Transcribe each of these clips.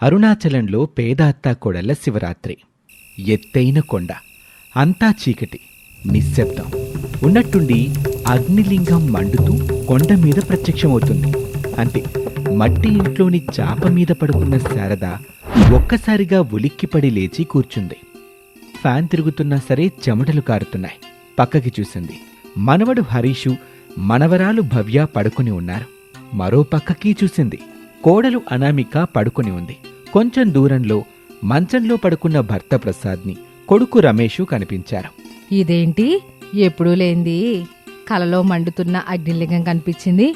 అరుణాచలంలో పేద అత్తాకోడళ్ల శివరాత్రి. ఎత్తైన కొండ, అంతా చీకటి, నిశ్శబ్దం. ఉన్నట్టుండి అగ్నిలింగం మండుతూ కొండ మీద ప్రత్యక్షమవుతుంది. అంతే, మట్టి ఇంట్లోని చాప మీద పడుకున్న శారద ఒక్కసారిగా ఉలిక్కిపడి లేచి కూర్చుంది. ఫ్యాన్ తిరుగుతున్నా సరే చెమటలు కారుతున్నాయి. పక్కకి చూసింది. మనవడు హరీషు, మనవరాలు భవ్య పడుకుని ఉన్నారు. మరో పక్కకి చూసింది. కోడలు అనామిక పడుకుని ఉంది. కొంచెం దూరంలో మంచంలో పడుకున్న భర్త ప్రసాద్ని, కొడుకు రమేషు కనిపించారు. ఇదేంటి ఎప్పుడూ లేంది? కలలో మండుతున్న అగ్నిలింగం కనిపించింది.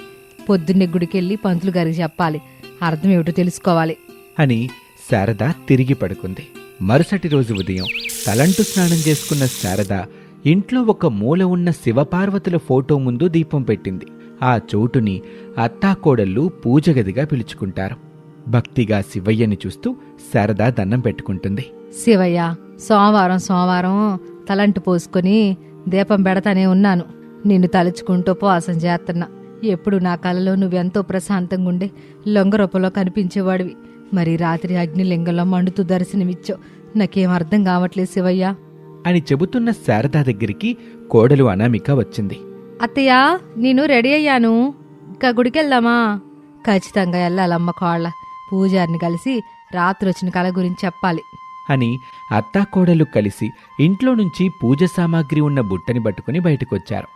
పొద్దున్నే గుడికెళ్ళి పంతులు గారికి చెప్పాలి, అర్థం ఏమిటో తెలుసుకోవాలి అని శారద తిరిగి పడుకుంది. మరుసటి రోజు ఉదయం తలంటు స్నానం చేసుకున్న శారద ఇంట్లో ఒక మూల ఉన్న శివపార్వతుల ఫోటో ముందు దీపం పెట్టింది. ఆ చోటుని అత్తాకోడళ్ళు పూజగదిగా పిలుచుకుంటారు. భక్తిగా శివయ్యని చూస్తూ శారద దండం పెట్టుకుంటుంది. శివయ్య, సోమవారం తలంటు పోసుకొని దీపం పెడతానే ఉన్నాను. నిన్ను తలుచుకుంటూ ఉపవాసం చేస్తున్నా. ఎప్పుడు నా కలలో నువ్వెంతో ప్రశాంతంగా ఉండే లొంగరూపంలో కనిపించేవాడివి. మరి రాత్రి అగ్నిలింగంలో మండుతూ దర్శనమిచ్చావు. నాకేం అర్థం కావట్లేదు శివయ్య అని చెబుతున్న శారద దగ్గరికి కోడలు అనామిక వచ్చింది. అత్తయ్య, నేను రెడీ అయ్యాను. ఇంకా గుడికెళ్దామా? ఖచ్చితంగా వెళ్ళాలమ్మ కోళ్ళ. పూజారిని కలిసి రాత్రి వచ్చిన కళ గురించి చెప్పాలి అని అత్తాకోడలు కలిసి ఇంట్లో నుంచి పూజ సామాగ్రి ఉన్న బుట్టని పట్టుకుని బయటకొచ్చారు.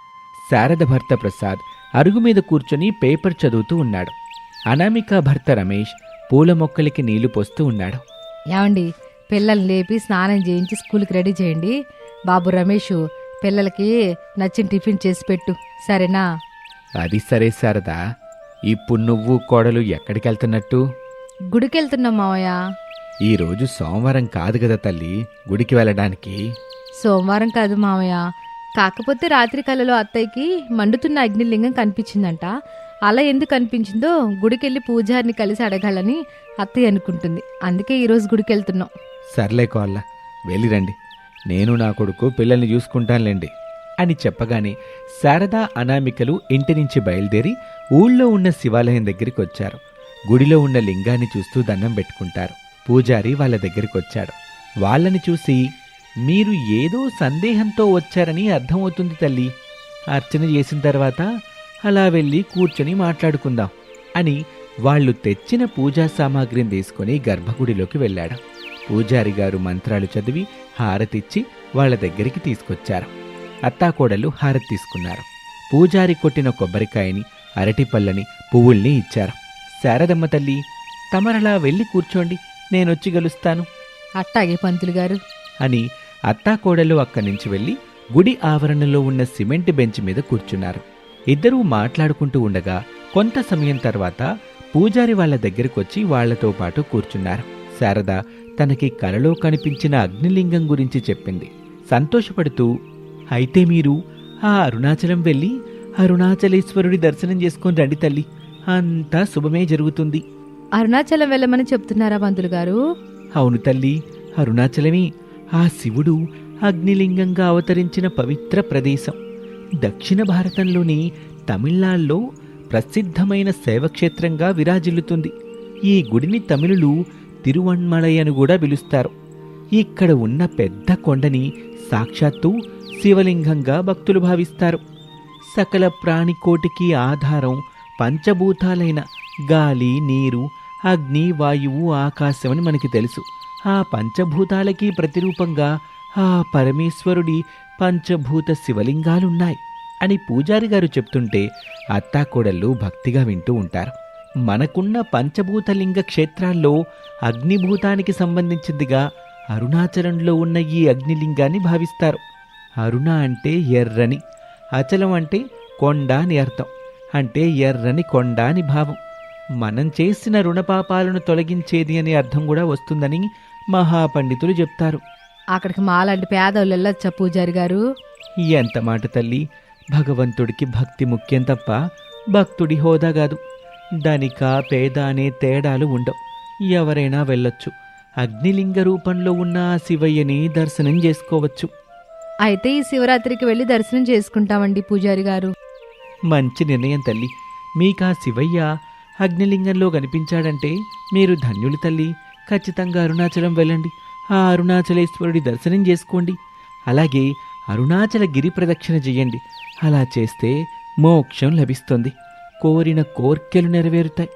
శారద భర్త ప్రసాద్ అరుగు మీద కూర్చొని పేపర్ చదువుతూ ఉన్నాడు. అనామిక భర్త రమేష్ పూల మొక్కలకి నీళ్లు పోస్తూ ఉన్నాడు. ఏమండి, పిల్లల్ని లేపి స్నానం చేయించి స్కూల్కి రెడీ చేయండి. బాబు రమేషు, పిల్లలకి నచ్చిన టిఫిన్ చేసి పెట్టు, సరేనా? అది సరే శారదా. ఇప్పుడు నువ్వు కోడలు ఎక్కడికెళ్తున్నట్టు? గుడికెళ్తున్నాం మావయ్య. ఈరోజు సోమవారం కాదు కదా తల్లి గుడికి వెళ్ళడానికి. సోమవారం కాదు మావయ్య, కాకపోతే రాత్రి కళలో అత్తయ్యకి మండుతున్న అగ్నిలింగం కనిపించిందంట. అలా ఎందుకు కనిపించిందో గుడికెళ్ళి పూజారిని కలిసి అడగాలని అత్తయ్య అనుకుంటుంది. అందుకే ఈరోజు గుడికెళ్తున్నాం. సర్లే కోళ్ళ, వెళ్ళిరండి. నేను నా కొడుకు పిల్లల్ని చూసుకుంటానులేండి అని చెప్పగానే శారదా అనామికలు ఇంటి నుంచి బయలుదేరి ఊళ్ళో ఉన్న శివాలయం దగ్గరికి వచ్చారు. గుడిలో ఉన్న లింగాన్ని చూస్తూ దండం పెట్టుకుంటారు. పూజారి వాళ్ళ దగ్గరికొచ్చాడు. వాళ్ళని చూసి, మీరు ఏదో సందేహంతో వచ్చారని అర్థమవుతుంది తల్లి. అర్చన చేసిన తర్వాత అలా వెళ్ళి కూర్చొని మాట్లాడుకుందాం అని వాళ్ళు తెచ్చిన పూజా సామాగ్రిని తీసుకుని గర్భగుడిలోకి వెళ్ళాడు. పూజారి గారు మంత్రాలు చదివి హారతిచ్చి వాళ్ళ దగ్గరికి తీసుకొచ్చారు. అత్తాకోడలు హారతి తీసుకున్నారు. పూజారి కొట్టిన కొబ్బరికాయని, అరటిపళ్ళని, పువ్వుల్ని ఇచ్చారు. శారదమ్మ తల్లి, తమరలా వెళ్ళి కూర్చోండి, నేనొచ్చి గలుస్తాను అట్టాగే పంతులు గారు అని అత్తాకోడలు అక్కడి నుంచి వెళ్ళి గుడి ఆవరణలో ఉన్న సిమెంట్ బెంచ్ మీద కూర్చున్నారు. ఇద్దరూ మాట్లాడుకుంటూ ఉండగా కొంత సమయం తర్వాత పూజారి వాళ్ళ దగ్గరకొచ్చి వాళ్లతో పాటు కూర్చున్నారు. శారద తనకి కలలో కనిపించిన అగ్నిలింగం గురించి చెప్పింది. సంతోషపడుతూ, అయితే మీరు ఆ అరుణాచలం వెళ్ళి అరుణాచలేశ్వరుడి దర్శనం చేసుకొని రండి తల్లి, అంతా శుభమే జరుగుతుంది. అరుణాచలం వెళ్ళమని చెప్తున్నారా పంతులు గారు? అవును తల్లి, అరుణాచలమే ఆ శివుడు అగ్నిలింగంగా అవతరించిన పవిత్ర ప్రదేశం. దక్షిణ భారతంలోని తమిళనాడులో ప్రసిద్ధమైన శైవక్షేత్రంగా విరాజిల్లుతుంది. ఈ గుడిని తమిళులు తిరువణ్మలై అని కూడా పిలుస్తారు. ఇక్కడ ఉన్న పెద్ద కొండని సాక్షాత్తు శివలింగంగా భక్తులు భావిస్తారు. సకల ప్రాణికోటికి ఆధారం పంచభూతాలైన గాలి, నీరు, అగ్ని, వాయువు, ఆకాశం అని మనకి తెలుసు. ఆ పంచభూతాలకి ప్రతిరూపంగా ఆ పరమేశ్వరుడి పంచభూత శివలింగాలున్నాయి అని పూజారి గారు చెప్తుంటే అత్తాకోడళ్ళు భక్తిగా వింటూ ఉంటారు. మనకున్న పంచభూతలింగ క్షేత్రాల్లో అగ్నిభూతానికి సంబంధించిందిగా అరుణాచలంలో ఉన్న ఈ అగ్నిలింగాన్ని భావిస్తారు. అరుణ అంటే ఎర్రని, అచలం అంటే కొండ అని అర్థం. అంటే ఎర్రని కొండ అని భావం. మనం చేసిన రుణపాపాలను తొలగించేది అని అర్థం కూడా వస్తుందని మహాపండితులు చెప్తారు. అక్కడికి మాలాంటి పేదోళ్ళు వెళ్ళొచ్చా పూజారి గారు? ఎంత మాట తల్లి, భగవంతుడికి భక్తి ముఖ్యం తప్ప భక్తుడి హోదా కాదు. ధనిక పేద అనే తేడాలు ఉండవు. ఎవరైనా వెళ్ళొచ్చు. అగ్నిలింగ రూపంలో ఉన్న ఆ శివయ్యని దర్శనం చేసుకోవచ్చు. అయితే ఈ శివరాత్రికి వెళ్ళి దర్శనం చేసుకుంటామండి పూజారి గారు. మంచి నిర్ణయం తల్లి. మీకా శివయ్య అగ్నిలింగంలో కనిపించాడంటే మీరు ధన్యులు తల్లి. ఖచ్చితంగా అరుణాచలం వెళ్ళండి. ఆ అరుణాచలేశ్వరుడి దర్శనం చేసుకోండి. అలాగే అరుణాచల గిరి ప్రదక్షిణ చెయ్యండి. అలా చేస్తే మోక్షం లభిస్తుంది. కోరిన కోర్కెలు నెరవేరుతాయి.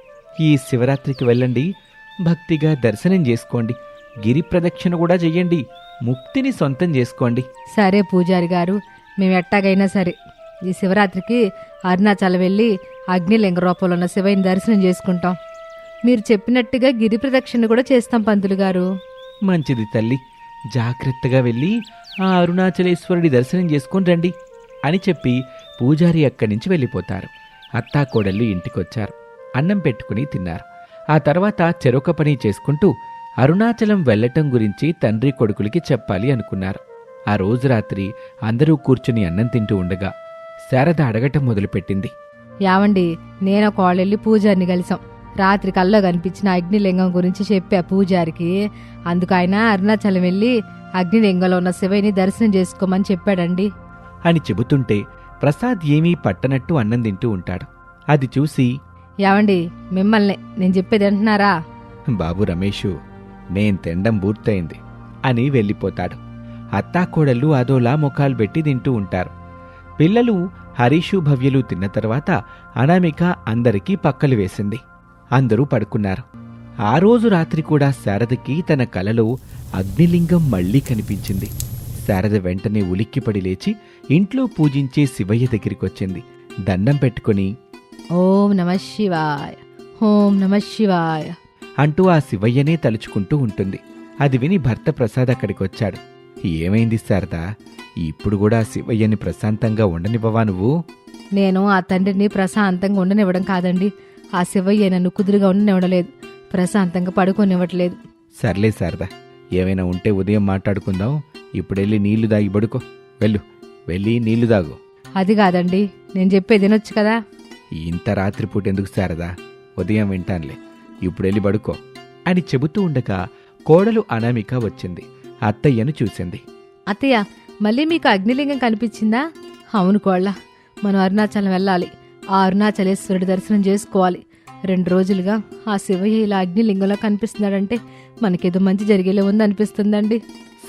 ఈ శివరాత్రికి వెళ్ళండి. భక్తిగా దర్శనం చేసుకోండి. గిరి ప్రదక్షిణ కూడా చెయ్యండి. ముక్తిని సొంతం చేసుకోండి. సరే పూజారి గారు, మేము ఎట్టాగైనా సరే ఈ శివరాత్రికి అరుణాచలం వెళ్ళి అగ్నిలింగ రూపంలో ఉన్న శివయ్యని దర్శనం చేసుకుంటాం. మీరు చెప్పినట్టుగా గిరి ప్రదక్షిణ కూడా చేస్తాం పంతులు గారు. మంచిది తల్లి, జాగ్రత్తగా వెళ్ళి ఆ అరుణాచలేశ్వరుడి దర్శనం చేసుకొని రండి అని చెప్పి పూజారి అక్కడి నుంచి వెళ్ళిపోతారు. అత్తాకోడళ్ళు ఇంటికొచ్చారు. అన్నం పెట్టుకుని తిన్నారు. ఆ తర్వాత చెరొక పని చేసుకుంటూ అరుణాచలం వెళ్లటం గురించి తండ్రి కొడుకులకి చెప్పాలి అనుకున్నారు. ఆ రోజు రాత్రి అందరూ కూర్చుని అన్నం తింటూ ఉండగా శారద అడగటం మొదలుపెట్టింది. యావండి, నేను కోళ్ళెళ్ళి పూజారిని కలిసాం. రాత్రి కల్లో కనిపించిన అగ్నిలింగం గురించి చెప్పా పూజారికి. అందుకు ఆయన అరుణాచలం వెళ్ళి అగ్నిలింగంలో ఉన్న శివయ్యని దర్శనం చేసుకోమని చెప్పాడండి అని చెబుతుంటే ప్రసాద్ ఏమీ పట్టనట్టు అన్నం తింటూ ఉంటాడు. అది చూసి, యావండి, మిమ్మల్ని నేను చెప్పేది అంటున్నారా? బాబు రమేషు, నేను తినడం పూర్తయింది అని వెళ్ళిపోతాడు. అత్తాకోడళ్ళు అదోలా ముఖాలు పెట్టి తింటూ ఉంటారు. పిల్లలు హరీషు భవ్యలు తిన్న తర్వాత అనామిక అందరికీ పక్కలు వేసింది. అందరూ పడుకున్నారు. ఆ రోజు రాత్రి కూడా శారదకి తన కలలో అగ్నిలింగం మళ్లీ కనిపించింది. శారద వెంటనే ఉలిక్కిపడి లేచి ఇంట్లో పూజించే శివయ్య దగ్గరికొచ్చింది. దండం పెట్టుకుని, ఓం నమ శివాయ, ఓం నమ శివాయ అంటూ ఆ శివయ్యనే తలుచుకుంటూ ఉంటుంది. అది విని భర్త ప్రసాద్ అక్కడికొచ్చాడు. ఏమైంది శారదా, ఇప్పుడు కూడా శివయ్యని ప్రశాంతంగా ఉండనివ్వవా నువ్వు? నేను ఆ తండ్రిని ప్రశాంతంగా ఉండనివ్వడం కాదండి, ఆ శివయ్య నన్ను కుదురుగా ఉండనివ్వడలేదు, ప్రశాంతంగా పడుకోనివ్వట్లేదు. సర్లే శారదా, ఏమైనా ఉంటే ఉదయం మాట్లాడుకుందాం. ఇప్పుడెళ్ళి నీళ్లు దాగి పడుకో. వెళ్ళి నీళ్లు దాగు. అది కాదండి, నేను చెప్పేది వినొచ్చు కదా. ఇంత రాత్రిపూట ఎందుకు శారదా, ఉదయం వింటానులే, ఇప్పుడెళ్ళి పడుకో అని చెబుతూ ఉండగా కోడలు అనామిక వచ్చింది. అత్తయ్యను చూసింది. అత్తయ్య, మళ్ళీ మీకు అగ్నిలింగం కనిపించిందా? అవును కోళ్ళ, మనం అరుణాచలం వెళ్ళాలి. ఆ అరుణాచలేశ్వరుడి దర్శనం చేసుకోవాలి. 2 రోజులుగా ఆ శివయ్య ఇలా అగ్నిలింగంలో కనిపిస్తున్నాడంటే మనకేదో మంచి జరిగేలా ఉందనిపిస్తుందండి.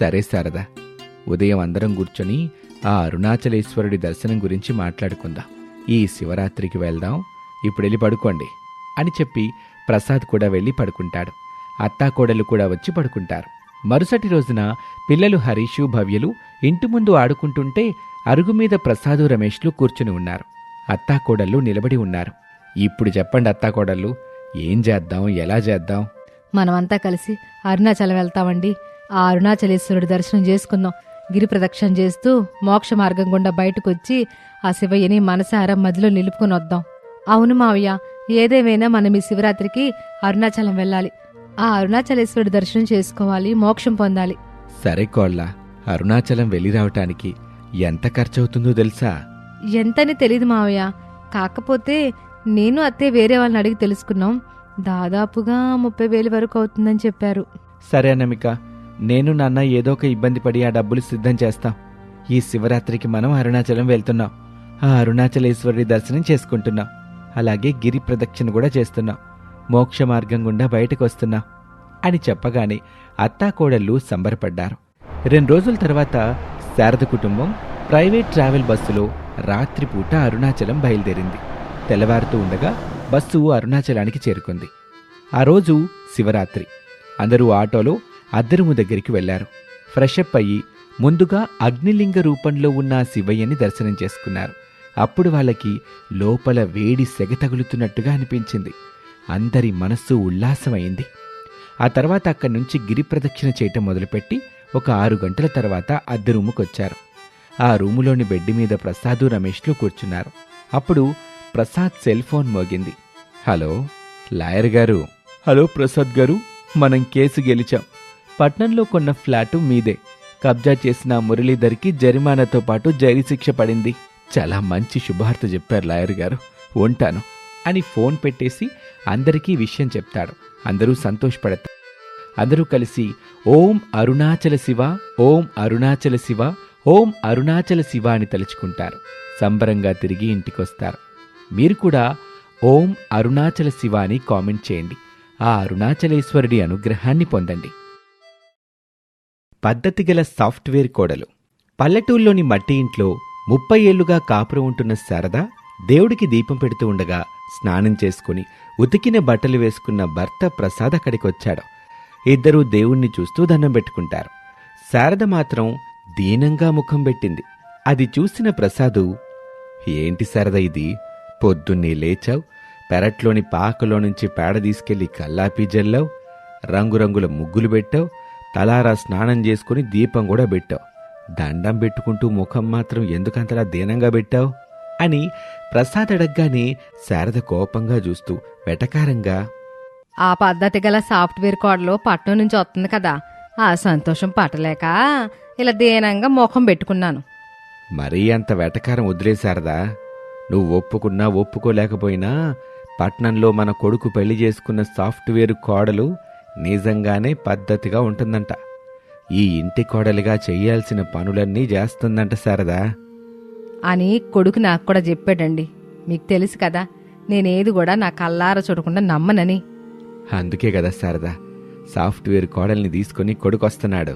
సరే శారదా, ఉదయం అందరం కూర్చొని ఆ అరుణాచలేశ్వరుడి దర్శనం గురించి మాట్లాడుకుందాం. ఈ శివరాత్రికి వెళ్దాం. ఇప్పుడెళ్ళి పడుకోండి అని చెప్పి ప్రసాద్ కూడా వెళ్ళి పడుకుంటాడు. అత్తాకోడలు కూడా వచ్చి పడుకుంటారు. మరుసటి రోజున పిల్లలు హరీషు భవ్యలు ఇంటి ముందు ఆడుకుంటుంటే అరుగు మీద ప్రసాదు రమేష్లు కూర్చుని ఉన్నారు. అత్తాకోడళ్ళు నిలబడి ఉన్నారు. ఇప్పుడు చెప్పండి అత్తాకోడళ్ళు, ఏం చేద్దాం, ఎలా చేద్దాం? మనమంతా కలిసి అరుణాచలం వెళ్తామండి. ఆ అరుణాచలేశ్వరుడి దర్శనం చేసుకుందాం. గిరి ప్రదక్షిణ చేస్తూ మోక్ష మార్గం గుండా బయటకొచ్చి ఆ శివయ్యని మనసారా మదిలో నిలుపుకొని వద్దాం. అవును మావయ్య, ఏదేమైనా మనం ఈ శివరాత్రికి అరుణాచలం వెళ్ళాలి. ఆ అరుణాచలేశ్వరుడి దర్శనం చేసుకోవాలి, మోక్షం పొందాలి. సరే కోళ్ళ, అరుణాచలం వెళ్ళి రావటానికి ఎంత ఖర్చవుతుందో తెలుసా? ఎంతని తెలీదు మావయ్య, కాకపోతే నేను అత్తే వేరే వాళ్ళని అడిగి తెలుసుకున్నాం. దాదాపుగా 30,000 వరకు అవుతుందని చెప్పారు. సరే అనామిక, నేను నాన్న ఏదో ఒక ఇబ్బంది పడి ఆ డబ్బులు సిద్ధం చేస్తాం. ఈ శివరాత్రికి మనం అరుణాచలం వెళ్తున్నాం. ఆ అరుణాచలేశ్వరుడి దర్శనం చేసుకుంటున్నాం. అలాగే గిరి ప్రదక్షిణ కూడా చేస్తున్నాం. మోక్ష మార్గం గుండా బయటకు వస్తున్నాం అని చెప్పగానే అత్తాకోడళ్ళు సంబరపడ్డారు. 2 రోజుల తర్వాత శారద కుటుంబం ప్రైవేట్ ట్రావెల్ బస్సులో రాత్రిపూట అరుణాచలం బయలుదేరింది. తెల్లవారుతూ ఉండగా బస్సు అరుణాచలానికి చేరుకుంది. ఆ రోజు శివరాత్రి. అందరూ ఆటోలో అద్దరుము దగ్గరికి వెళ్లారు. ఫ్రెషప్ అయ్యి ముందుగా అగ్నిలింగ రూపంలో ఉన్న శివయ్యని దర్శనం చేసుకున్నారు. అప్పుడు వాళ్ళకి లోపల వేడి సెగ తగులుతున్నట్టుగా అనిపించింది. అందరి మనస్సు ఉల్లాసమైంది. ఆ తర్వాత అక్కడి నుంచి గిరి ప్రదక్షిణ చేయటం మొదలుపెట్టి ఒక 6 గంటల తర్వాత అద్దె రూముకొచ్చారు. ఆ రూములోని బెడ్ మీద ప్రసాదు రమేష్లు కూర్చున్నారు. అప్పుడు ప్రసాద్ సెల్ ఫోన్ మోగింది. హలో లాయర్ గారు. హలో ప్రసాద్ గారు, మనం కేసు గెలిచాం. పట్నంలో కొన్న ఫ్లాటు మీదే. కబ్జా చేసిన మురళీధర్కి జరిమానాతో పాటు జైలు శిక్ష పడింది. చాలా మంచి శుభార్త చెప్పారు లాయర్ గారు, ఉంటాను అని ఫోన్ పెట్టేసి అందరికీ విషయం చెప్తాడు. అందరూ సంతోషపడతారు. అందరూ కలిసి ఓం అరుణాచల శివ, ఓం అరుణాచల శివ, ఓం అరుణాచల శివ అని తలుచుకుంటారు. సంబరంగా తిరిగి ఇంటికొస్తారు. మీరు కూడా ఓం అరుణాచల శివ అని కామెంట్ చేయండి. ఆ అరుణాచలేశ్వరుడి అనుగ్రహాన్ని పొందండి. పద్ధతిగల సాఫ్ట్వేర్ కోడలు. పల్లెటూల్లోని మట్టి ఇంట్లో 30 ఏళ్లుగా కాపురం ఉంటున్న శారద దేవుడికి దీపం పెడుతూ ఉండగా స్నానం చేసుకుని ఉతికిన బట్టలు వేసుకున్న భర్త ప్రసాద్ అక్కడికొచ్చాడు. ఇద్దరూ దేవుణ్ణి చూస్తూ దండం పెట్టుకుంటారు. శారద మాత్రం దీనంగా ముఖం పెట్టింది. అది చూసిన ప్రసాదు, ఏంటి శారద ఇది? పొద్దున్నే లేచావు, పెరట్లోని పాకలో నుంచి పేడ తీసుకెళ్లి కల్లాపి జల్లావు, రంగురంగుల ముగ్గులు పెట్టావు, తలారా స్నానం చేసుకుని దీపం కూడా పెట్టావు. దండం పెట్టుకుంటూ ముఖం మాత్రం ఎందుకంతలా దీనంగా పెట్టావు అని ప్రసాద్ అడగ్గానే శారద కోపంగా చూస్తూ వెటకారంగా, ఆ పద్ధతి గల సాఫ్ట్వేర్ కోడలో పట్నం నుంచి వస్తుంది కదా, ఆ సంతోషం పట్టలేక ఇలా దీనంగా ముఖం పెట్టుకున్నాను. మరీ అంత వెటకారం వదిలేశారదా? నువ్వు ఒప్పుకున్నా ఒప్పుకోలేకపోయినా పట్నంలో మన కొడుకు పెళ్లి చేసుకున్న సాఫ్ట్వేర్ కోడలు నిజంగానే పద్ధతిగా ఉంటుందంట. ఈ ఇంటి కోడలిగా చెయ్యాల్సిన పనులన్నీ చేస్తుందంట శారదా అని కొడుకు నాకు కూడా చెప్పాడండి. మీకు తెలుసు కదా, నేనేది కూడా నా కల్లార చూడకుండా నమ్మనని. అందుకే కదా శారదా సాఫ్ట్వేర్ కోడల్ని తీసుకుని కొడుకొస్తున్నాడు.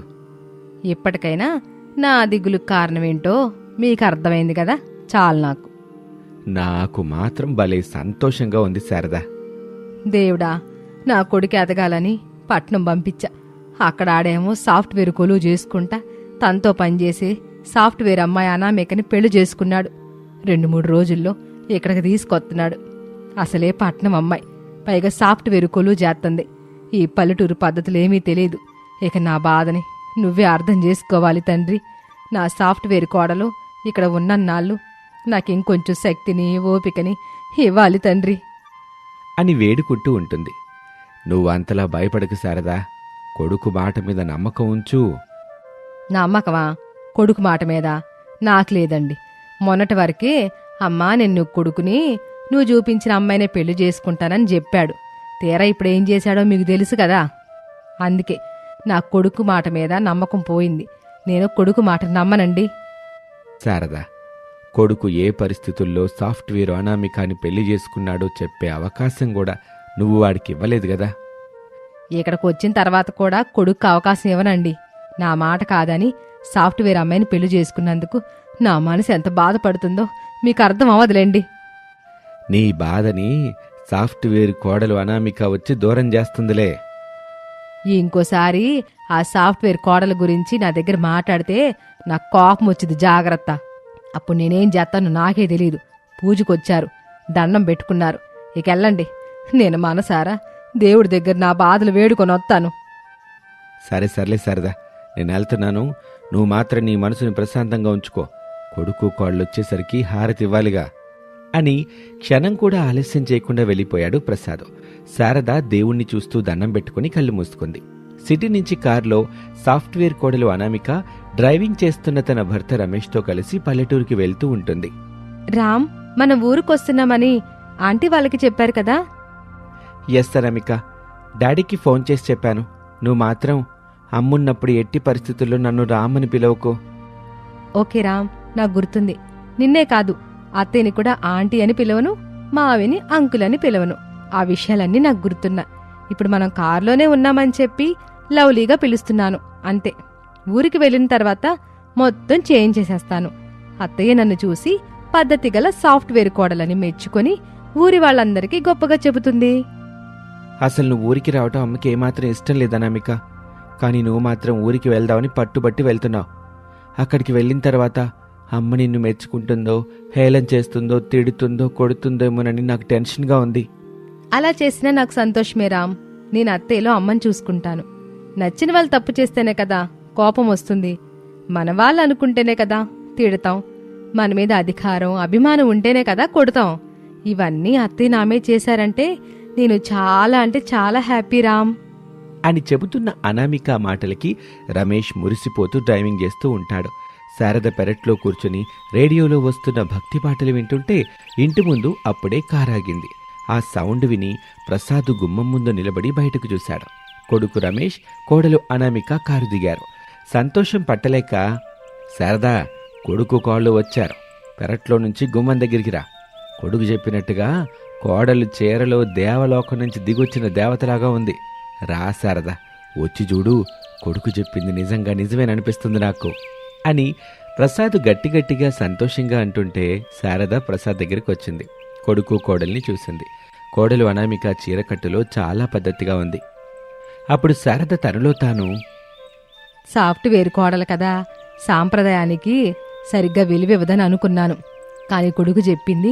ఇప్పటికైనా నా దిగులుకు కారణమేంటో మీకు అర్థమైంది కదా, చాలు నాకు. నాకు మాత్రం భలే సంతోషంగా ఉంది శారదా. దేవుడా, నా కొడుకు ఎదగాలని పట్నం పంపించా. అక్కడ ఆడేమో సాఫ్ట్వేర్ కొలువు చేసుకుంటా తనతో పనిచేసి సాఫ్ట్వేర్ అమ్మాయి అనామికని పెళ్లి చేసుకున్నాడు. 2-3 రోజుల్లో ఇక్కడికి తీసుకొస్తున్నాడు. అసలే పట్నం అమ్మాయి, పైగా సాఫ్ట్వేర్ కొలువు చేస్తుంది. ఈ పల్లెటూరు పద్ధతులేమీ తెలియదు. ఇక నా బాధని నువ్వే అర్థం చేసుకోవాలి తండ్రి. నా సాఫ్ట్వేర్ కోడలు ఇక్కడ ఉన్నన్నాళ్ళు నాకింకొంచెం శక్తిని ఓపికని ఇవ్వాలి తండ్రి అని వేడుకుంటూ ఉంటుంది. నువ్వంతలా భయపడకు శారదా, కొడుకు మాట మీద నమ్మకం ఉంచు. నమ్మకమా? కొడుకు మాట మీద నాకు లేదండి. మొన్నటి వరకే అమ్మా నేను కొడుకుని నువ్వు చూపించిన అమ్మాయినే పెళ్లి చేసుకుంటానని చెప్పాడు. తీరా ఇప్పుడేం చేశాడో మీకు తెలుసు కదా. అందుకే నా కొడుకు మాట మీద నమ్మకం పోయింది. నేను కొడుకు మాట నమ్మనండి. శారదా, కొడుకు ఏ పరిస్థితుల్లో సాఫ్ట్వేర్ అనామికాని పెళ్లి చేసుకున్నాడో చెప్పే అవకాశం కూడా నువ్వు వాడికి ఇవ్వలేదు కదా. ఇక్కడికి వచ్చిన తర్వాత కూడా కొడుకు అవకాశం ఇవ్వనండి. నా మాట కాదని సాఫ్ట్వేర్ అమ్మాయిని పెళ్లి చేసుకున్నందుకు నా మనసు ఎంత బాధపడుతుందో మీకు అర్థం అవ్వదులేండి. నీ బాధని సాఫ్ట్వేర్ కోడలు అనామిక వచ్చి దూరం చేస్తుందిలే. ఇంకోసారి ఆ సాఫ్ట్వేర్ కోడల గురించి నా దగ్గర మాట్లాడితే నాకు కోపం వచ్చింది, జాగ్రత్త. అప్పుడు నేనేం చేస్తానో నాకే తెలీదు. పూజకొచ్చారు, దండం పెట్టుకున్నారు, ఇక వెళ్ళండి. నేను మనసారా దేవుడి దగ్గర నా బాధలు వేడుకొని వస్తాను. సరే సర్లే శారదా, నేను వెళ్తున్నాను. నువ్వు మాత్రం నీ మనసుని ప్రశాంతంగా ఉంచుకో. కొడుకు కోళ్ళొచ్చేసరికి హారతి ఇవ్వాలిగా అని క్షణం కూడా ఆలస్యం చేయకుండా వెళ్ళిపోయాడు ప్రసాద్. శారద దేవుణ్ణి చూస్తూ దండం పెట్టుకుని కళ్ళు మూసుకుంది. సిటీ నుంచి కారులో సాఫ్ట్వేర్ కోడలు అనామిక డ్రైవింగ్ చేస్తున్న తన భర్త రమేష్తో కలిసి పల్లెటూరుకి వెళ్తూ ఉంటుంది. రామ్, మన ఊరికొస్తున్నామని ఆంటీ వాళ్ళకి చెప్పారు కదా? ఎస్ అనామిక, డాడీకి ఫోన్ చేసి చెప్పాను. నువ్వు మాత్రం అమ్మున్నప్పుడు ఎట్టి పరిస్థితుల్లో నన్ను రామని పిలవకు. ఓకే రామ్, నాకు గుర్తుంది. నిన్నే కాదు, అత్తయ్యని కూడా ఆంటీ అని పిలవను, మావిని అంకుల్ అని పిలవను. ఆ విషయాలన్నీ నాకు గుర్తున్నా. ఇప్పుడు మనం కారులోనే ఉన్నామని చెప్పి లవ్లీగా పిలుస్తున్నాను అంతే. ఊరికి వెళ్ళిన తర్వాత మొత్తం చేంజ్ చేసేస్తాను. అత్తయ్య నన్ను చూసి పద్ధతి గల సాఫ్ట్వేర్ కోడలని మెచ్చుకొని ఊరి వాళ్ళందరికీ గొప్పగా చెబుతుంది. అసలు నువ్వు ఊరికి రావటం అమ్మకి ఏమాత్రం ఇష్టం లేదనామిక. కానీ నువ్వు మాత్రం ఊరికి వెళ్దామని పట్టుబట్టి వెళ్తున్నావు. అక్కడికి వెళ్ళిన తర్వాత అమ్మ నిన్ను మెచ్చుకుంటుందో, హేళన చేస్తుందో, తిడుతుందో, కొడుతుందేమోనని నాకు టెన్షన్గా ఉంది. అలా చేసినా నాకు సంతోషమే రామ్. నేను అత్తయ్యలో అమ్మని చూసుకుంటాను. నచ్చిన వాళ్ళు తప్పు చేస్తేనే కదా కోపం వస్తుంది. మన వాళ్ళు అనుకుంటేనే కదా తిడతాం. మన మీద అధికారం, అభిమానం ఉంటేనే కదా కొడతాం. ఇవన్నీ అత్తయ్య నామే చేశారంటే నేను చాలా అంటే చాలా హ్యాపీ రామ్ అని చెబుతున్న అనామిక మాటలకి రమేష్ మురిసిపోతూ డ్రైవింగ్ చేస్తూ ఉంటాడు. శారద పెరట్లో కూర్చుని రేడియోలో వస్తున్న భక్తి పాటలు వింటుంటే ఇంటి ముందు అప్పుడే కారాగింది. ఆ సౌండ్ విని ప్రసాద్ గుమ్మం ముందు నిలబడి బయటకు చూశాడు. కొడుకు రమేష్, కోడలు అనామిక కారు దిగారు. సంతోషం పట్టలేక, శారదా, కొడుకు కోళ్ళు వచ్చారు, పెరట్లో నుంచి గుమ్మం దగ్గరికి రా. కొడుకు చెప్పినట్టుగా కోడలు చీరలో దేవలోకం నుంచి దిగొచ్చిన దేవతలాగా ఉంది. రా శారద, వచ్చి చూడు, కొడుకు చెప్పింది నిజంగా నిజమేననిపిస్తుంది నాకు అని ప్రసాద్ గట్టిగట్టిగా సంతోషంగా అంటుంటే శారద ప్రసాద్ దగ్గరికి వచ్చింది. కొడుకు కోడల్ని చూసింది. కోడలు అనామిక చీరకట్టులో చాలా పద్ధతిగా ఉంది. అప్పుడు శారద తనలో తాను, సాఫ్ట్వేర్ కోడలు కదా, సాంప్రదాయానికి సరిగ్గా విలువివ్వదని అనుకున్నాను. కానీ కొడుకు చెప్పింది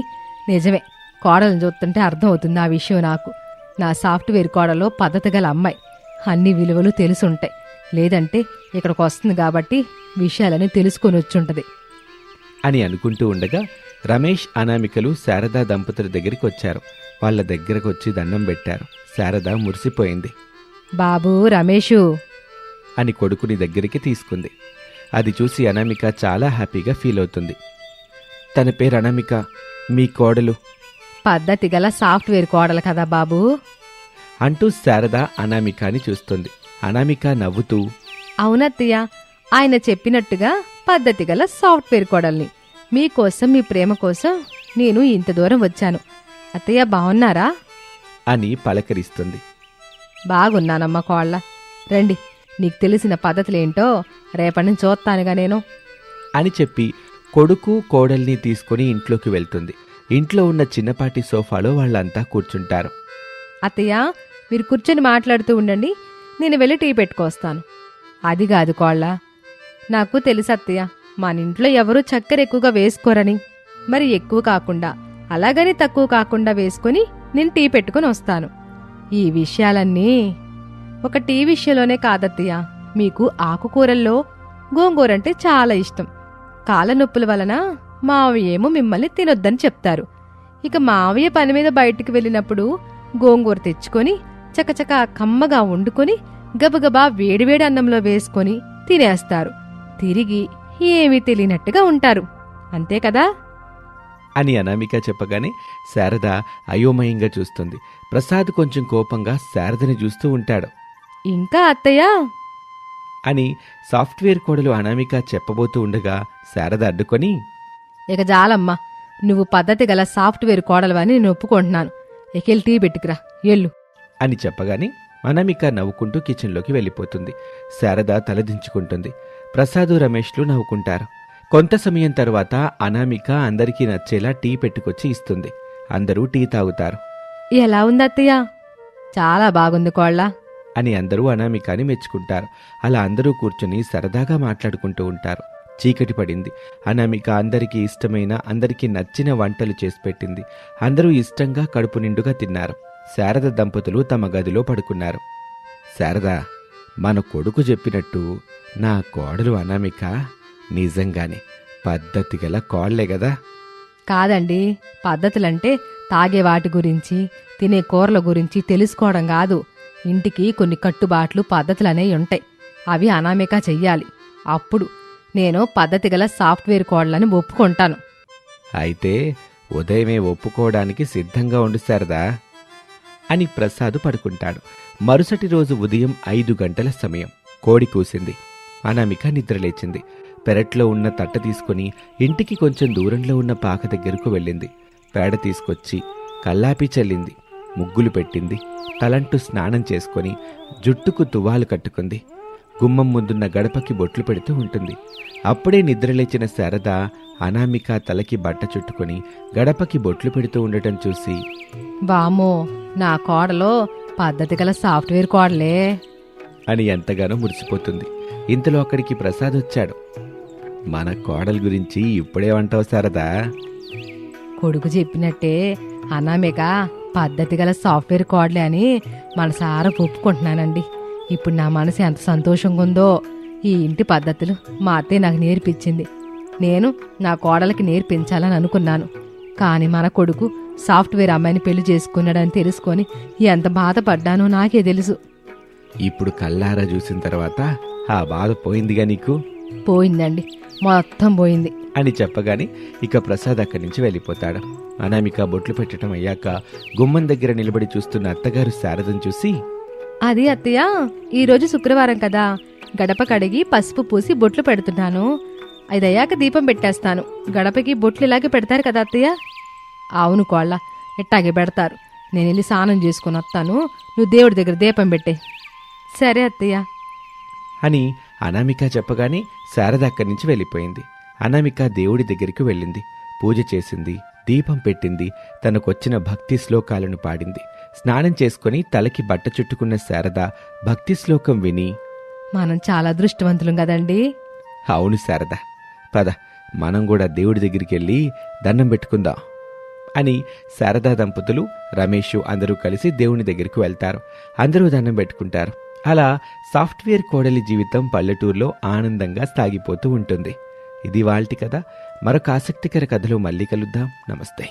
నిజమే. కోడలను చూస్తుంటే అర్థమవుతుంది ఆ విషయం నాకు. నా సాఫ్ట్వేర్ కోడలో పద్ధతి గల అమ్మాయి, అన్ని విలువలు తెలుసుంటాయి. లేదంటే ఇక్కడికి వస్తుంది కాబట్టి విషయాలని తెలుసుకొని వచ్చుంటది అని అనుకుంటూ ఉండగా రమేష్ అనామికలు శారదా దంపతుల దగ్గరికి వచ్చారు. వాళ్ళ దగ్గరకు వచ్చి దండం పెట్టారు. శారద మురిసిపోయింది. బాబూ రమేషు అని కొడుకుని దగ్గరికి తీసుకుంది. అది చూసి అనామిక చాలా హ్యాపీగా ఫీల్ అవుతుంది. తన పేరు అనామిక, మీ కోడలు పద్ధతి గల సాఫ్ట్వేర్ కోడలు కదా బాబూ అంటూ శారద అనామికాని చూస్తుంది. అనామిక నవ్వుతూ, అవునత్తయ్య, ఆయన చెప్పినట్టుగా పద్ధతి గల సాఫ్ట్వేర్ కోడల్ని. మీకోసం, మీ ప్రేమ కోసం నేను ఇంత దూరం వచ్చాను. అత్తయ్య బాగున్నారా అని పలకరిస్తుంది. బాగున్నానమ్మా కోళ్ళ. రండి, నీకు తెలిసిన పద్ధతులేంటో రేపటి నుంచి చూస్తానుగా నేను అని చెప్పి కొడుకు కోడల్ని తీసుకుని ఇంట్లోకి వెళ్తుంది. ఇంట్లో ఉన్న చిన్నపాటి సోఫాలో వాళ్ళంతా కూర్చుంటారు. అత్తయ్య, మీరు కూర్చొని మాట్లాడుతూ ఉండండి, నేను వెళ్ళి టీ పెట్టుకొస్తాను. అది కాదు కోళ్ళ, నాకు తెలుసు అత్తయ్య, మన ఇంట్లో ఎవరూ చక్కెర ఎక్కువగా వేసుకోరని. మరి ఎక్కువ కాకుండా అలాగని తక్కువ కాకుండా వేసుకొని నేను టీ పెట్టుకొని వస్తాను. ఈ విషయాలన్నీ ఒక టీ విషయంలోనే కాదత్తయ్య, మీకు ఆకుకూరల్లో గోంగూరంటే చాలా ఇష్టం. కాళ్ళనొప్పుల వలన మావయ్య ఏమో మిమ్మల్ని తినొద్దని చెప్తారు. ఇక మావయ్య పని మీద బయటికి వెళ్ళినప్పుడు గోంగూర తెచ్చుకొని చకచకా కమ్మగా వండుకొని గబగబా వేడివేడి అన్నంలో వేసుకొని తినేస్తారు. తిరిగి ఏమీ తెలియనట్టుగా ఉంటారు. అంతే కదా అని అనామిక చెప్పగానే శారద అయోమయంగా చూస్తుంది. ప్రసాద్ కొంచెం కోపంగా శారదని చూస్తూ ఉంటాడు. ఇంకా అత్తయ్య అని సాఫ్ట్వేర్ కోడలు అనామిక చెప్పబోతూ ఉండగా శారద అడ్డుకొని, ఇక జాలమ్మా, నువ్వు పద్ధతి గల సాఫ్ట్వేర్ కోడలవని నేను ఒప్పుకుంటున్నాను. ఎకెళ్ళి టీ పెట్టుకురా, ఎళ్ళు అని చెప్పగానే అనామిక నవ్వుకుంటూ కిచెన్లోకి వెళ్ళిపోతుంది. శారద తలదించుకుంటుంది. ప్రసాదు రమేష్లు నవ్వుకుంటారు. కొంత సమయం తర్వాత అనామిక అందరికీ నచ్చేలా టీ పెట్టుకొచ్చి ఇస్తుంది. అందరూ టీ తాగుతారు. ఎలా ఉంది అత్తయ్య? చాలా బాగుంది కోళ్ళ అని అందరూ అనామికాని మెచ్చుకుంటారు. అలా అందరూ కూర్చుని సరదాగా మాట్లాడుకుంటూ ఉంటారు. చీకటి పడింది. అనామిక అందరికీ ఇష్టమైన, అందరికీ నచ్చిన వంటలు చేసి పెట్టింది. అందరూ ఇష్టంగా కడుపు నిండుగా తిన్నారు. శారద దంపతులు తమ గదిలో పడుకున్నారు. శారద, మన కొడుకు చెప్పినట్టు నా కోడలు అనామిక నిజంగానే పద్ధతి గల కోళ్లే గదా? కాదండి, పద్ధతులంటే తాగే వాటి గురించి, తినే కూరల గురించి తెలుసుకోవడం కాదు. ఇంటికి కొన్ని కట్టుబాట్లు, పద్ధతులనేవి ఉంటాయి. అవి అనామిక చెయ్యాలి. అప్పుడు నేను పద్ధతి గల సాఫ్ట్వేర్ కోడలని ఒప్పుకుంటాను. అయితే ఉదయమే ఒప్పుకోవడానికి సిద్ధంగా ఉండు శారదా అని ప్రసాద్ పడుకుంటాడు. మరుసటి రోజు ఉదయం 5 గంటల సమయం. కోడి కూసింది. అనామిక నిద్రలేచింది. పెరట్లో ఉన్న తట్ట తీసుకుని ఇంటికి కొంచెం దూరంలో ఉన్న పాక దగ్గరకు వెళ్ళింది. పేడ తీసుకొచ్చి కల్లాపి చల్లింది. ముగ్గులు పెట్టింది. తలంటూ స్నానం చేసుకొని జుట్టుకు తువ్వాలు కట్టుకుంది. గుమ్మం ముందున్న గడపకి బొట్లు పెడుతూ ఉంటుంది. అప్పుడే నిద్రలేచిన శారద అనామిక తలకి బట్ట చుట్టుకొని గడపకి బొట్లు పెడుతూ ఉండటం చూసి, వామో, నా కోడలో పద్ధతి గల సాఫ్ట్వేర్ కోడలే అని ఎంతగానో మురిసిపోతుంది. ఇంతలో అక్కడికి ప్రసాద్ వచ్చాడు. మన కోడల గురించి ఇప్పుడేమంటావు శారదా? కొడుకు చెప్పినట్టే అనామిక పద్ధతి గల సాఫ్ట్వేర్ కోడలే అని మనసారా ఒప్పుకుంటున్నానండి. ఇప్పుడు నా మనసు ఎంత సంతోషంగా ఉందో. ఈ ఇంటి పద్ధతులు మా అత్తయ్య నాకు నేర్పించింది. నేను నా కోడలకి నేర్పించాలని అనుకున్నాను. కానీ మన కొడుకు సాఫ్ట్వేర్ అమ్మాయిని పెళ్లి చేసుకున్నాడని తెలుసుకొని ఎంత బాధపడ్డానో నాకే తెలుసు. ఇప్పుడు కల్లారా చూసిన తర్వాత ఆ బాధ పోయిందిగా నీకు? పోయిందండి, మొత్తం పోయింది అని చెప్పగానే ఇక ప్రసాద్ అక్కడి నుంచి వెళ్ళిపోతాడు. అనామిక బొట్లు పెట్టడం అయ్యాక గుమ్మం దగ్గర నిలబడి చూస్తున్న అత్తగారు శారదను చూసి, అది అత్తయ్య, ఈరోజు శుక్రవారం కదా, గడప కడిగి పసుపు పూసి బొట్లు పెడుతున్నాను. అదయ్యాక దీపం పెట్టేస్తాను. గడపకి బొట్లు ఇలాగే పెడతారు కదా అత్తయ్య? అవును కోళ్ళ, ఇట్టాగే పెడతారు. నేను వెళ్ళి స్నానం చేసుకుని వస్తాను, నువ్వు దేవుడి దగ్గర దీపం పెట్టే. సరే అత్తయ్య. అని అనామిక చెప్పగానే శారద అక్కడి నుంచి వెళ్ళిపోయింది. అనామిక దేవుడి దగ్గరికి వెళ్ళింది, పూజ చేసింది, దీపం పెట్టింది, తనకొచ్చిన భక్తి శ్లోకాలను పాడింది. స్నానం చేసుకుని తలకి బట్ట చుట్టుకున్న శారద భక్తి శ్లోకం విని, మనం చాలా అదృష్టవంతులం కదండి. అవును శారద, పద మనం కూడా దేవుడి దగ్గరికి వెళ్ళి దండం పెట్టుకుందాం అని శారదా దంపతులు, రమేష్ అందరూ కలిసి దేవుని దగ్గరికి వెళ్తారు. అందరూ దండం పెట్టుకుంటారు. అలా సాఫ్ట్వేర్ కోడలి జీవితం పల్లెటూరులో ఆనందంగా సాగిపోతూ ఉంటుంది. ఇది వాల్టి కథ. మరొక ఆసక్తికర కథలో మళ్ళీ కలుద్దాం. నమస్తే.